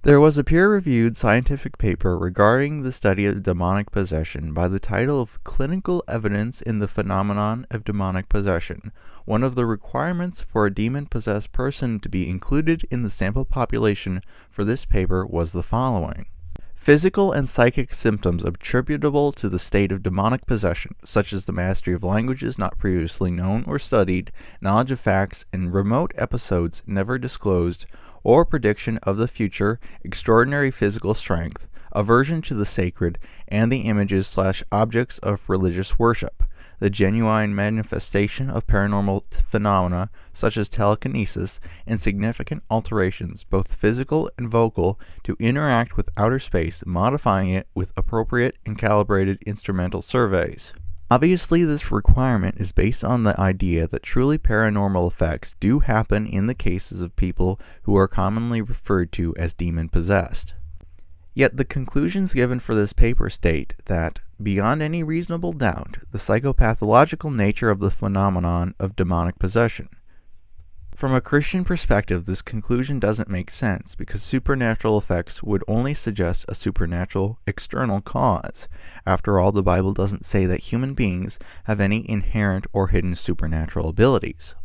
There was a peer-reviewed scientific paper regarding the study of demonic possession by the title of Clinical Evidence in the Phenomenon of Demonic Possession. One of the requirements for a demon-possessed person to be included in the sample population for this paper was the following. Physical and psychic symptoms attributable to the state of demonic possession, such as the mastery of languages not previously known or studied, knowledge of facts and remote episodes never disclosed, or prediction of the future, extraordinary physical strength, aversion to the sacred, and the images/objects of religious worship, the genuine manifestation of paranormal phenomena such as telekinesis, and significant alterations, both physical and vocal, to interact with outer space, modifying it with appropriate and calibrated instrumental surveys. Obviously, this requirement is based on the idea that truly paranormal effects do happen in the cases of people who are commonly referred to as demon-possessed. Yet the conclusions given for this paper state that, beyond any reasonable doubt, the psychopathological nature of the phenomenon of demonic possession. From a Christian perspective, this conclusion doesn't make sense because supernatural effects would only suggest a supernatural external cause. After all, the Bible doesn't say that human beings have any inherent or hidden supernatural abilities.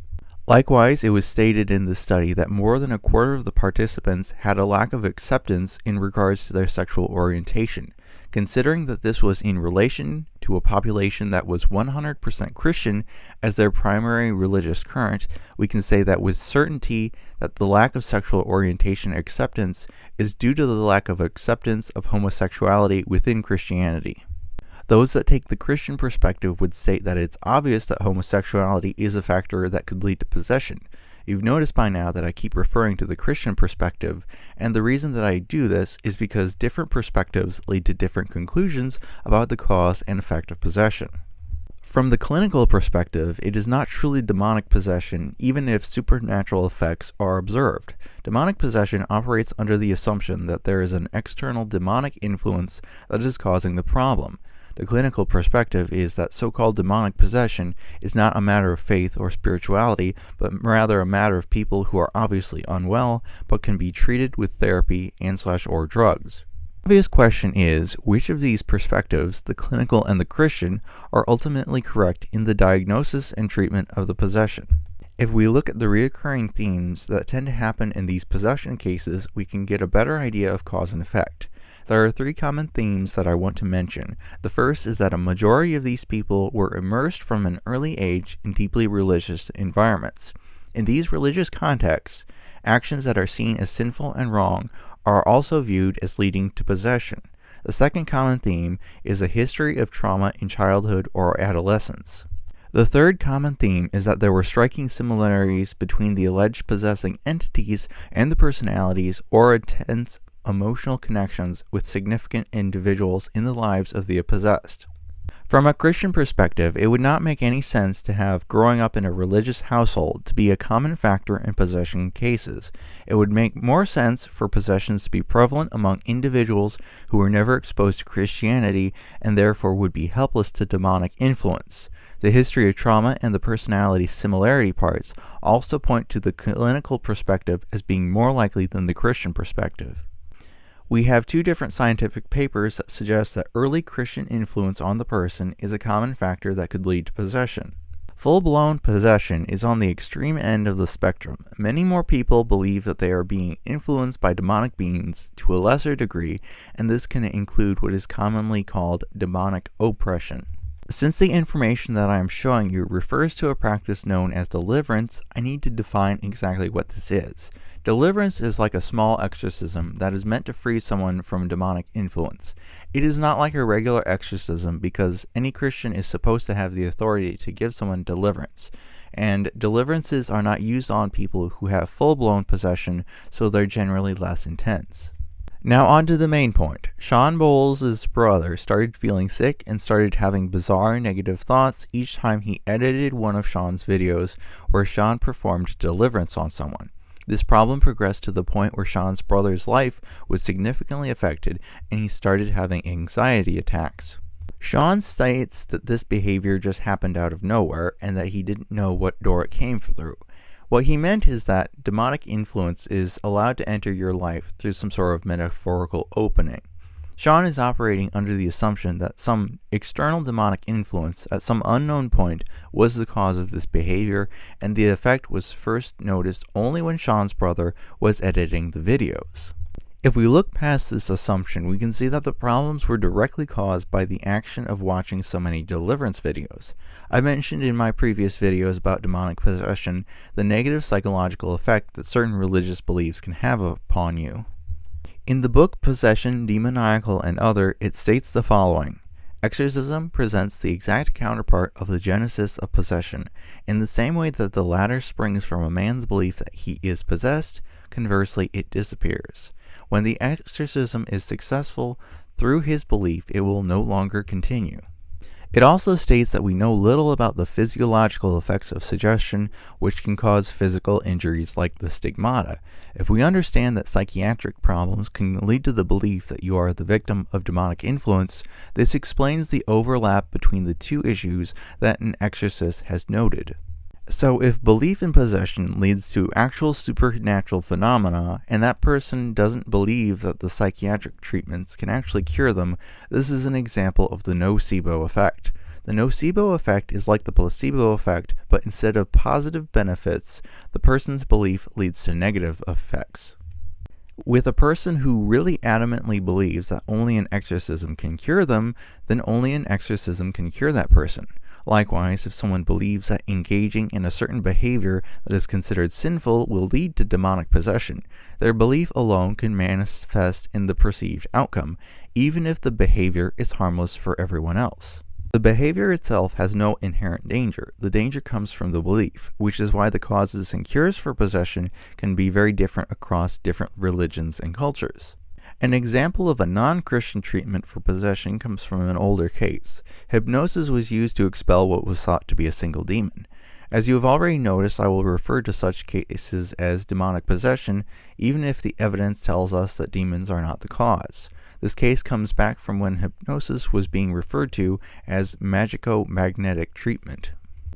Likewise, it was stated in the study that more than a quarter of the participants had a lack of acceptance in regards to their sexual orientation. Considering that this was in relation to a population that was 100% Christian as their primary religious current, we can say that with certainty that the lack of sexual orientation acceptance is due to the lack of acceptance of homosexuality within Christianity. Those that take the Christian perspective would state that it's obvious that homosexuality is a factor that could lead to possession. You've noticed by now that I keep referring to the Christian perspective, and the reason that I do this is because different perspectives lead to different conclusions about the cause and effect of possession. From the clinical perspective, it is not truly demonic possession even if supernatural effects are observed. Demonic possession operates under the assumption that there is an external demonic influence that is causing the problem. The clinical perspective is that so-called demonic possession is not a matter of faith or spirituality, but rather a matter of people who are obviously unwell, but can be treated with therapy and/or drugs. The obvious question is, which of these perspectives, the clinical and the Christian, are ultimately correct in the diagnosis and treatment of the possession? If we look at the recurring themes that tend to happen in these possession cases, we can get a better idea of cause and effect. There are three common themes that I want to mention. The first is that a majority of these people were immersed from an early age in deeply religious environments. In these religious contexts, actions that are seen as sinful and wrong are also viewed as leading to possession. The second common theme is a history of trauma in childhood or adolescence. The third common theme is that there were striking similarities between the alleged possessing entities and the personalities or intense emotional connections with significant individuals in the lives of the possessed. From a Christian perspective, it would not make any sense to have growing up in a religious household to be a common factor in possession cases. It would make more sense for possessions to be prevalent among individuals who were never exposed to Christianity and therefore would be helpless to demonic influence. The history of trauma and the personality similarity parts also point to the clinical perspective as being more likely than the Christian perspective. We have two different scientific papers that suggest that early Christian influence on the person is a common factor that could lead to possession. Full-blown possession is on the extreme end of the spectrum. Many more people believe that they are being influenced by demonic beings to a lesser degree, and this can include what is commonly called demonic oppression. Since the information that I am showing you refers to a practice known as deliverance, I need to define exactly what this is. Deliverance is like a small exorcism that is meant to free someone from demonic influence. It is not like a regular exorcism because any Christian is supposed to have the authority to give someone deliverance. And deliverances are not used on people who have full-blown possession, so they're generally less intense. Now on to the main point. Shawn Bolz' brother started feeling sick and started having bizarre negative thoughts each time he edited one of Shawn's videos where Shawn performed deliverance on someone. This problem progressed to the point where Shawn's brother's life was significantly affected and he started having anxiety attacks. Shawn states that this behavior just happened out of nowhere and that he didn't know what door it came through. What he meant is that demonic influence is allowed to enter your life through some sort of metaphorical opening. Sean is operating under the assumption that some external demonic influence at some unknown point was the cause of this behavior, and the effect was first noticed only when Sean's brother was editing the videos. If we look past this assumption, we can see that the problems were directly caused by the action of watching so many deliverance videos. I mentioned in my previous videos about demonic possession the negative psychological effect that certain religious beliefs can have upon you. In the book Possession, Demoniacal, and Other, it states the following: exorcism presents the exact counterpart of the genesis of possession. In the same way that the latter springs from a man's belief that he is possessed, conversely it disappears. When the exorcism is successful, through his belief it will no longer continue. It also states that we know little about the physiological effects of suggestion, which can cause physical injuries like the stigmata. If we understand that psychiatric problems can lead to the belief that you are the victim of demonic influence, this explains the overlap between the two issues that an exorcist has noted. So if belief in possession leads to actual supernatural phenomena, and that person doesn't believe that the psychiatric treatments can actually cure them, this is an example of the nocebo effect. The nocebo effect is like the placebo effect, but instead of positive benefits, the person's belief leads to negative effects. With a person who really adamantly believes that only an exorcism can cure them, then only an exorcism can cure that person. Likewise, if someone believes that engaging in a certain behavior that is considered sinful will lead to demonic possession, their belief alone can manifest in the perceived outcome, even if the behavior is harmless for everyone else. The behavior itself has no inherent danger. The danger comes from the belief, which is why the causes and cures for possession can be very different across different religions and cultures. An example of a non-Christian treatment for possession comes from an older case. Hypnosis was used to expel what was thought to be a single demon. As you have already noticed, I will refer to such cases as demonic possession, even if the evidence tells us that demons are not the cause. This case comes back from when hypnosis was being referred to as magico-magnetic treatment.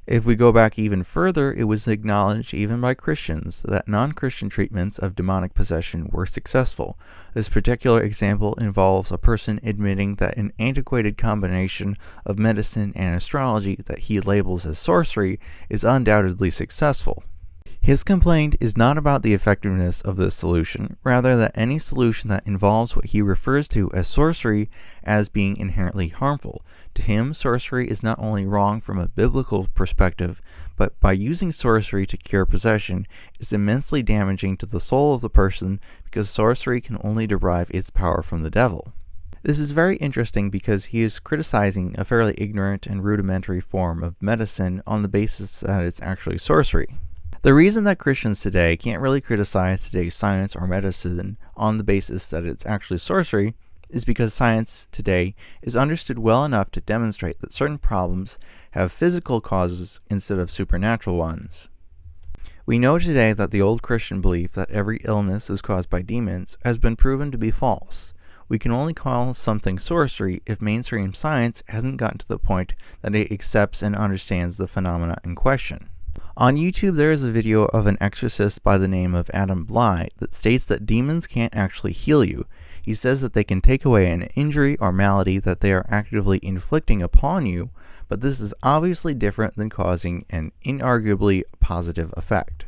If we go back even further, it was acknowledged even by Christians that non-Christian treatments of demonic possession were successful. This particular example involves a person admitting that an antiquated combination of medicine and astrology that he labels as sorcery is undoubtedly successful. His complaint is not about the effectiveness of this solution, rather that any solution that involves what he refers to as sorcery as being inherently harmful. To him, sorcery is not only wrong from a biblical perspective, but by using sorcery to cure possession is immensely damaging to the soul of the person, because sorcery can only derive its power from the devil. This is very interesting because he is criticizing a fairly ignorant and rudimentary form of medicine on the basis that it's actually sorcery. The reason that Christians today can't really criticize today's science or medicine on the basis that it's actually sorcery is because science today is understood well enough to demonstrate that certain problems have physical causes instead of supernatural ones. We know today that the old Christian belief that every illness is caused by demons has been proven to be false. We can only call something sorcery if mainstream science hasn't gotten to the point that it accepts and understands the phenomena in question. On YouTube, there is a video of an exorcist by the name of Adam Bly that states that demons can't actually heal you. He says that they can take away an injury or malady that they are actively inflicting upon you, but this is obviously different than causing an inarguably positive effect.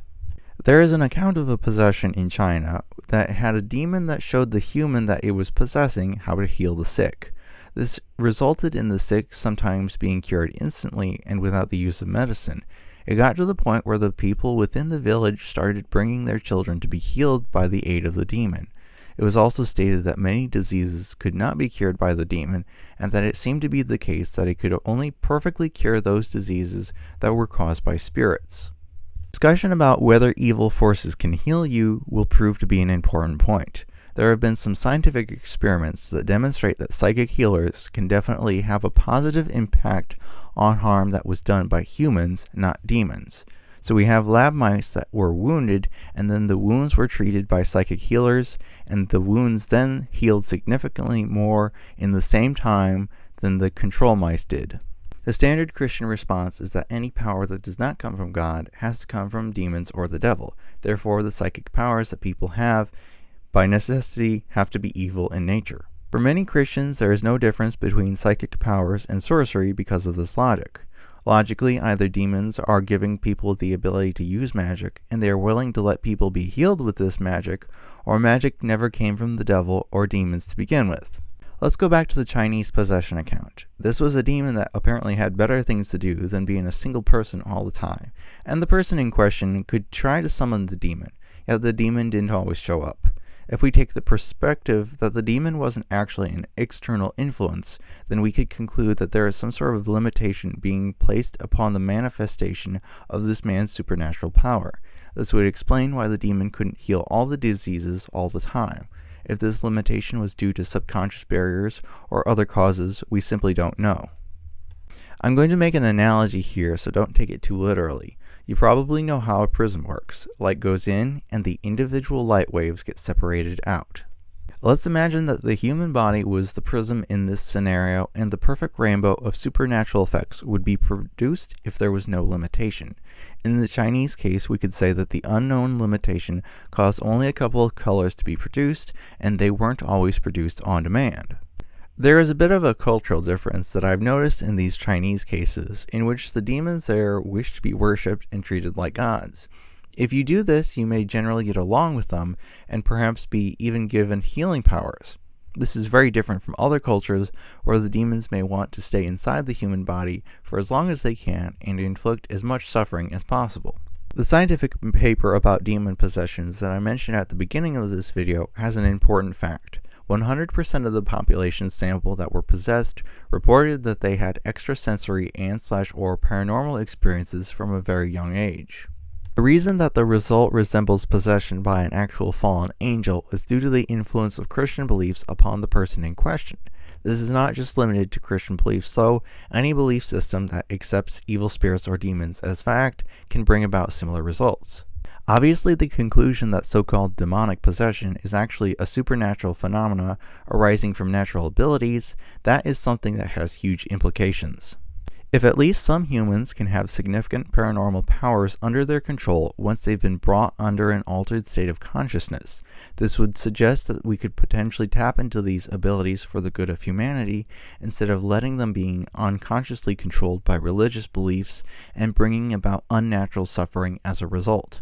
There is an account of a possession in China that had a demon that showed the human that it was possessing how to heal the sick. This resulted in the sick sometimes being cured instantly and without the use of medicine. It got to the point where the people within the village started bringing their children to be healed by the aid of the demon. It was also stated that many diseases could not be cured by the demon, and that it seemed to be the case that it could only perfectly cure those diseases that were caused by spirits. Discussion about whether evil forces can heal you will prove to be an important point. There have been some scientific experiments that demonstrate that psychic healers can definitely have a positive impact on harm that was done by humans, not demons. So we have lab mice that were wounded, and then the wounds were treated by psychic healers, and the wounds then healed significantly more in the same time than the control mice did. The standard Christian response is that any power that does not come from God has to come from demons or the devil. Therefore, the psychic powers that people have, by necessity, have to be evil in nature. For many Christians, there is no difference between psychic powers and sorcery because of this logic. Logically, either demons are giving people the ability to use magic, and they are willing to let people be healed with this magic, or magic never came from the devil or demons to begin with. Let's go back to the Chinese possession account. This was a demon that apparently had better things to do than being a single person all the time, and the person in question could try to summon the demon, yet the demon didn't always show up. If we take the perspective that the demon wasn't actually an external influence, then we could conclude that there is some sort of limitation being placed upon the manifestation of this man's supernatural power. This would explain why the demon couldn't heal all the diseases all the time. If this limitation was due to subconscious barriers or other causes, we simply don't know. I'm going to make an analogy here, so don't take it too literally. You probably know how a prism works. Light goes in, and the individual light waves get separated out. Let's imagine that the human body was the prism in this scenario, and the perfect rainbow of supernatural effects would be produced if there was no limitation. In the Chinese case, we could say that the unknown limitation caused only a couple of colors to be produced, and they weren't always produced on demand. There is a bit of a cultural difference that I've noticed in these Chinese cases, in which the demons there wish to be worshipped and treated like gods. If you do this, you may generally get along with them, and perhaps be even given healing powers. This is very different from other cultures where the demons may want to stay inside the human body for as long as they can and inflict as much suffering as possible. The scientific paper about demon possessions that I mentioned at the beginning of this video has an important fact. 100% of the population sample that were possessed reported that they had extrasensory and/or paranormal experiences from a very young age. The reason that the result resembles possession by an actual fallen angel is due to the influence of Christian beliefs upon the person in question. This is not just limited to Christian beliefs, though. Any belief system that accepts evil spirits or demons as fact can bring about similar results. Obviously, the conclusion that so-called demonic possession is actually a supernatural phenomena arising from natural abilities, that is something that has huge implications. If at least some humans can have significant paranormal powers under their control once they've been brought under an altered state of consciousness, this would suggest that we could potentially tap into these abilities for the good of humanity instead of letting them being unconsciously controlled by religious beliefs and bringing about unnatural suffering as a result.